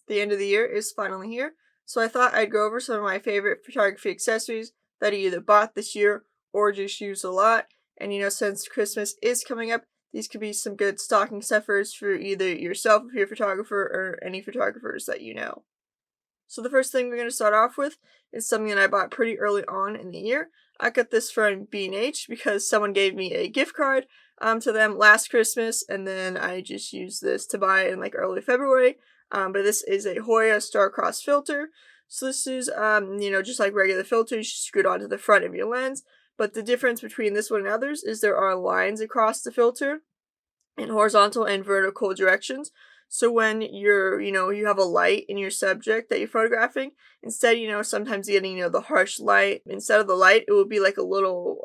The end of the year is finally here, so I thought I'd go over some of my favorite photography accessories that I either bought this year or just use a lot. And since Christmas is coming up, these could be some good stocking stuffers for either yourself if you're a photographer or any photographers that you know. So the first thing we're going to start off with is something that I bought pretty early on in the year. I got this from B&H because someone gave me a gift card to them last Christmas, and then I just used this to buy in like early February. But this is a Hoya Star-Crossed filter. So this is, just like regular filters, you screw it onto the front of your lens. But the difference between this one and others is there are lines across the filter in horizontal and vertical directions. So when you have a light in your subject that you're photographing, instead, sometimes getting, the harsh light, instead of the light, it would be like a little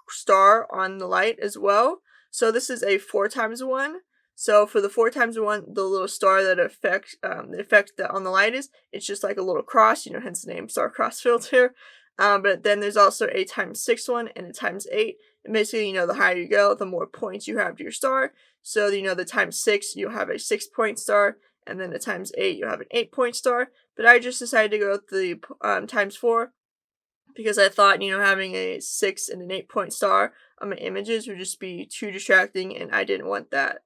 star on the light as well. So this is a 4x1. So for the 4x1, the little star that the effect that on the light it's just like a little cross, hence the name star cross filter. But then there's also a x6 one and a x8. And basically, the higher you go, the more points you have to your star. So, the x6, you'll have a 6-point star, and then the x8, you'll have an 8-point star. But I just decided to go with the x4 because I thought, having a 6 and an 8-point star on my images would just be too distracting, and I didn't want that.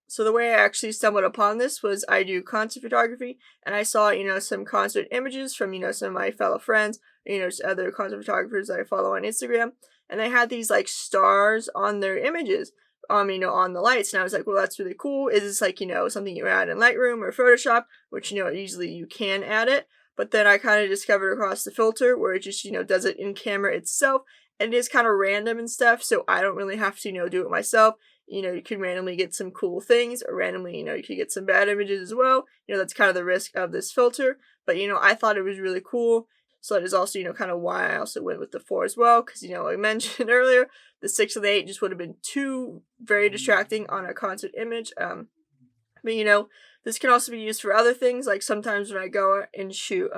So the way I actually stumbled upon this was I do concert photography, and I saw, some concert images from, some of my fellow friends, just other concert photographers that I follow on Instagram, and they had these, like, stars on their images, on the lights, and I was like, well, that's really cool. Is this, like, something you add in Lightroom or Photoshop, which, easily you can add it, but then I kind of discovered across the filter where it just, does it in camera itself, and it is kind of random and stuff, so I don't really have to, do it myself. You can randomly get some cool things, or randomly, you could get some bad images as well. That's kind of the risk of this filter. But, I thought it was really cool. So that is also, kind of why I also went with the 4 as well. Because, I mentioned earlier, the 6 and the 8 just would have been too very distracting on a concert image. But, this can also be used for other things. Like sometimes when I go and shoot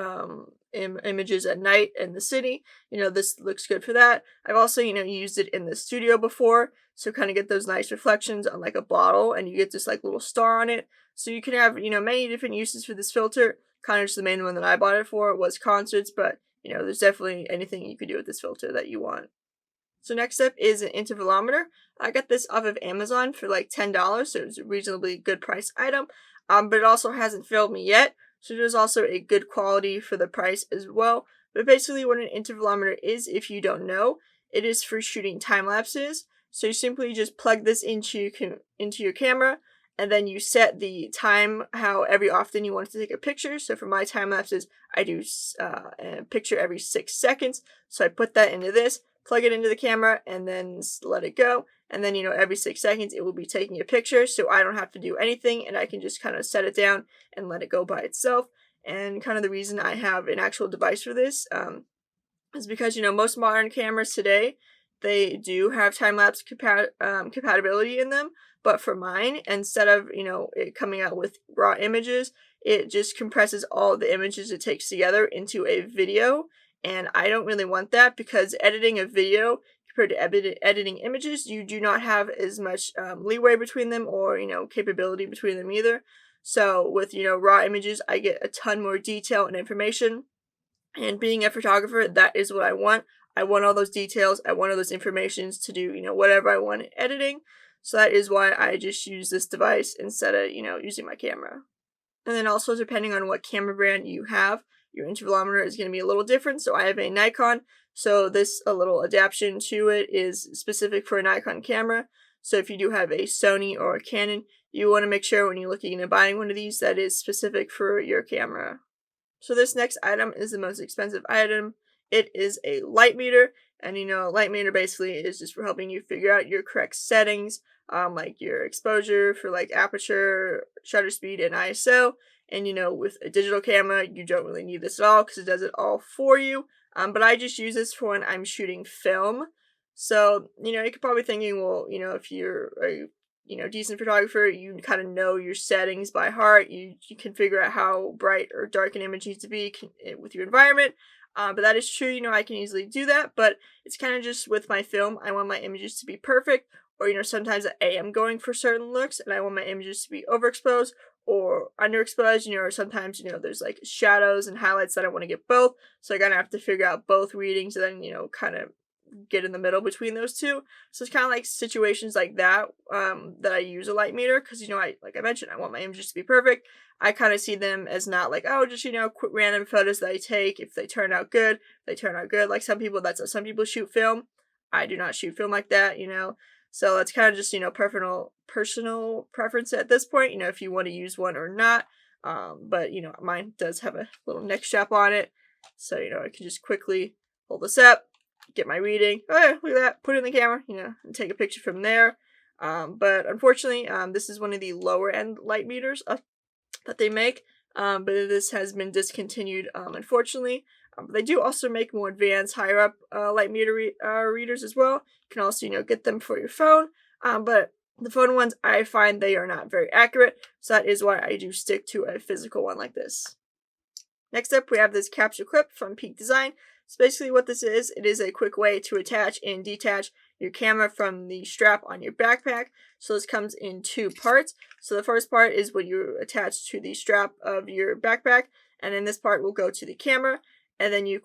images at night in the city, this looks good for that. I've also, used it in the studio before. So kind of get those nice reflections on like a bottle, and you get this like little star on it. So you can have, many different uses for this filter. Kind of just the main one that I bought it for was concerts, but, there's definitely anything you could do with this filter that you want. So next up is an intervalometer. I got this off of Amazon for like $10, so it was a reasonably good price item. But it also hasn't failed me yet, so it is also a good quality for the price as well. But basically what an intervalometer is, if you don't know, it is for shooting time lapses. So you simply just plug this into your camera, and then you set the time how every often you want to take a picture. So for my time lapses, I do a picture every 6 seconds. So I put that into this, plug it into the camera, and then let it go. And then, every 6 seconds it will be taking a picture, so I don't have to do anything, and I can just kind of set it down and let it go by itself. And kind of the reason I have an actual device for this is because, most modern cameras today, they do have time-lapse compatibility in them, but for mine, instead of, it coming out with raw images, it just compresses all the images it takes together into a video, and I don't really want that because editing a video compared to editing images, you do not have as much leeway between them or, capability between them either. So with, raw images, I get a ton more detail and information, and being a photographer, that is what I want. I want all those details. I want all those informations to do, whatever I want in editing. So that is why I just use this device instead of, using my camera. And then also, depending on what camera brand you have, your intervalometer is going to be a little different. So I have a Nikon. So a little adaptation to it is specific for a Nikon camera. So if you do have a Sony or a Canon, you want to make sure when you're looking into buying one of these that is specific for your camera. So this next item is the most expensive item. It is a light meter, and a light meter basically is just for helping you figure out your correct settings, like your exposure for like aperture, shutter speed, and ISO. And with a digital camera, you don't really need this at all because it does it all for you. But I just use this for when I'm shooting film. So, you could probably thinking, well, if you're a decent photographer, you kind of know your settings by heart. You can figure out how bright or dark an image needs to be with your environment. But that is true, I can easily do that, but it's kind of just with my film, I want my images to be perfect, or, sometimes I am going for certain looks, and I want my images to be overexposed, or underexposed, you know, or sometimes, you know, there's like shadows and highlights that I want to get both. So I gotta have to figure out both readings and then, you know, kind of get in the middle between those two. So it's kind of like situations like that that I use a light meter because, you know, like I mentioned, I want my images to be perfect. I kind of see them as not like, oh, just, you know, quick random photos that I take. If they turn out good, they turn out good. Like some people, that's how some people shoot film. I do not shoot film like that, you know. So it's kind of just, you know, personal preference at this point, you know, if you want to use one or not. But, you know, mine does have a little neck strap on it. So, you know, I can just quickly hold this up, get my reading. Oh, yeah, look at that. Put it in the camera, you know, and take a picture from there. But unfortunately, this is one of the lower end light meters that they make. But this has been discontinued, unfortunately. They do also make more advanced, higher up light meter readers as well. You can also, you know, get them for your phone. But the phone ones, I find they are not very accurate. So that is why I do stick to a physical one like this. Next up, we have this capsule clip from Peak Design. So basically what this is, it is a quick way to attach and detach your camera from the strap on your backpack. So this comes in two parts. So the first part is what you attach to the strap of your backpack, and then this part will go to the camera, and then you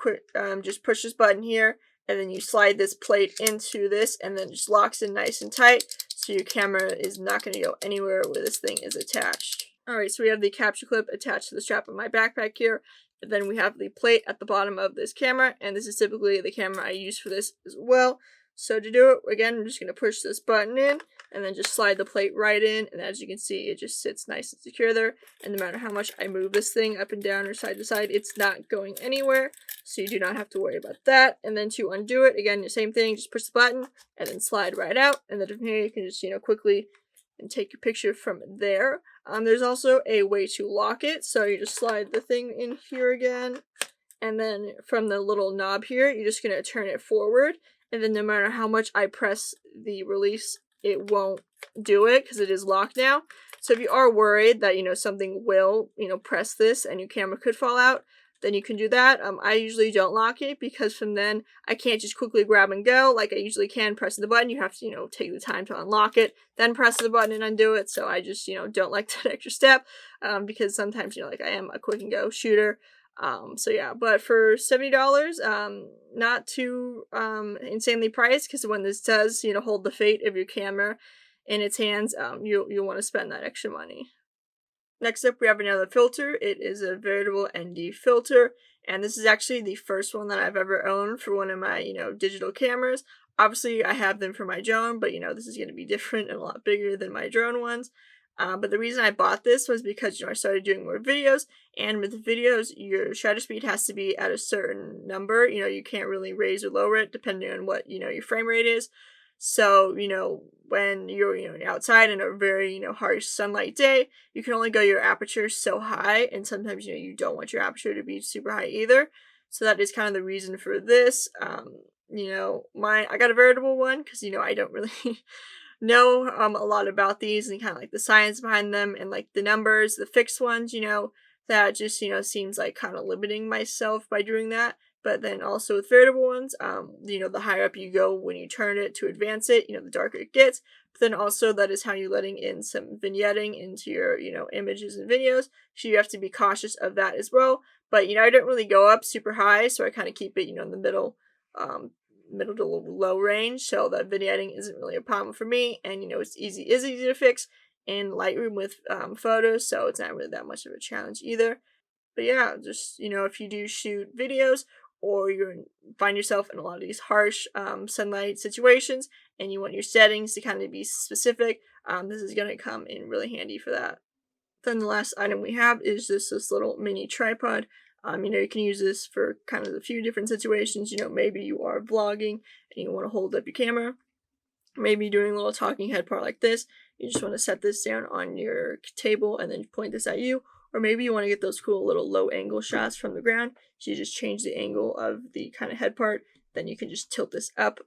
just push this button here, and then you slide this plate into this, and then it just locks in nice and tight, so your camera is not going to go anywhere where this thing is attached. Alright, so we have the capture clip attached to the strap of my backpack here. And then we have the plate at the bottom of this camera, and this is typically the camera I use for this as well. So to do it, again, I'm just going to push this button in, and then just slide the plate right in, and as you can see, it just sits nice and secure there, and no matter how much I move this thing up and down or side to side, it's not going anywhere, so you do not have to worry about that. And then to undo it, again, the same thing, just push the button, and then slide right out, and then from here, you can just, you know, quickly and take your picture from there. There's also a way to lock it, so you just slide the thing in here again, and then from the little knob here, you're just going to turn it forward, and then no matter how much I press the release, it won't do it because it is locked now. So if you are worried that, you know, something will, you know, press this and your camera could fall out, then you can do that. I usually don't lock it because from then I can't just quickly grab and go like I usually can pressing the button. You have to, you know, take the time to unlock it, then press the button and undo it. So I just, you know, don't like that extra step because sometimes, you know, like I am a quick and go shooter. So yeah, but for $70, not too insanely priced, because when this does, you know, hold the fate of your camera in its hands, you'll want to spend that extra money. Next up, we have another filter. It is a veritable ND filter, and this is actually the first one that I've ever owned for one of my, you know, digital cameras. Obviously, I have them for my drone, but, you know, this is going to be different and a lot bigger than my drone ones. But the reason I bought this was because, you know, I started doing more videos, and with videos, your shutter speed has to be at a certain number. You know, you can't really raise or lower it depending on what, you know, your frame rate is. So, you know, when you're, you know, outside in a very, you know, harsh sunlight day, you can only go your aperture so high, and sometimes, you know, you don't want your aperture to be super high either. So that is kind of the reason for this. You know, I got a veritable one because, you know, I don't really know a lot about these and kind of like the science behind them and like the numbers. The fixed ones, you know, that just, you know, seems like kind of limiting myself by doing that. But then also with veritable ones, you know, the higher up you go when you turn it to advance it, you know, the darker it gets. But then also that is how you're letting in some vignetting into your, you know, images and videos. So you have to be cautious of that as well. But, you know, I don't really go up super high, so I kind of keep it, you know, in the middle to low range, so that vignetting isn't really a problem for me. And, you know, it's easy to fix in Lightroom with photos, so it's not really that much of a challenge either. But yeah, just, you know, if you do shoot videos or you find yourself in a lot of these harsh sunlight situations and you want your settings to kind of be specific, this is going to come in really handy for that. Then the last item we have is just this little mini tripod. You know, you can use this for kind of a few different situations. You know, maybe you are vlogging and you want to hold up your camera. Maybe doing a little talking head part like this. You just want to set this down on your table and then point this at you. Or maybe you want to get those cool little low angle shots from the ground. So you just change the angle of the kind of head part. Then you can just tilt this up.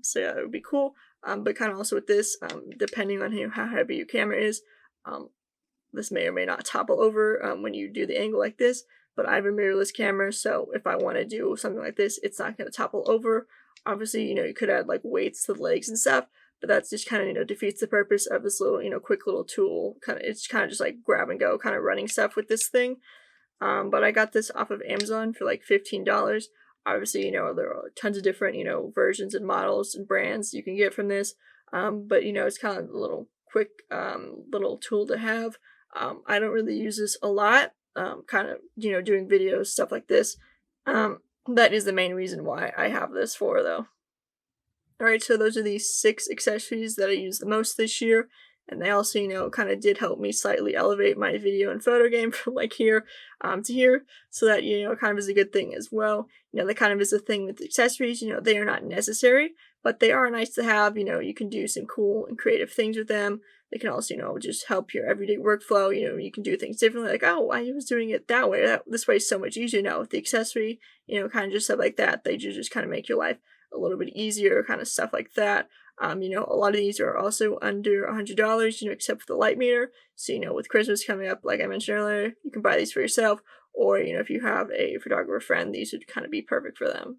So yeah, it would be cool. But kind of also with this, depending on how heavy your camera is, this may or may not topple over when you do the angle like this. But I have a mirrorless camera, so if I want to do something like this, it's not going to topple over. Obviously, you know, you could add like weights to the legs and stuff, but that's just kind of, defeats the purpose of this little, quick little tool. It's kind of just like grab and go kind of running stuff with this thing. But I got this off of Amazon for like $15. Obviously, there are tons of different, versions and models and brands you can get from this. But, it's kind of a little quick little tool to have. I don't really use this a lot, kind of, doing videos, stuff like this. That is the main reason why I have this for, though. Alright, so those are the 6 accessories that I used the most this year. And they also, kind of did help me slightly elevate my video and photo game from like here to here. So that, kind of is a good thing as well. That kind of is a thing with accessories. They are not necessary, but they are nice to have. You can do some cool and creative things with them. They can also, just help your everyday workflow. You can do things differently. Like, oh, I was doing it that way. This way is so much easier now with the accessory. Kind of just stuff like that. They just kind of make your life a little bit easier, kind of stuff like that. A lot of these are also under $100, except for the light meter. So, with Christmas coming up, like I mentioned earlier, you can buy these for yourself. Or, if you have a photographer friend, these would kind of be perfect for them.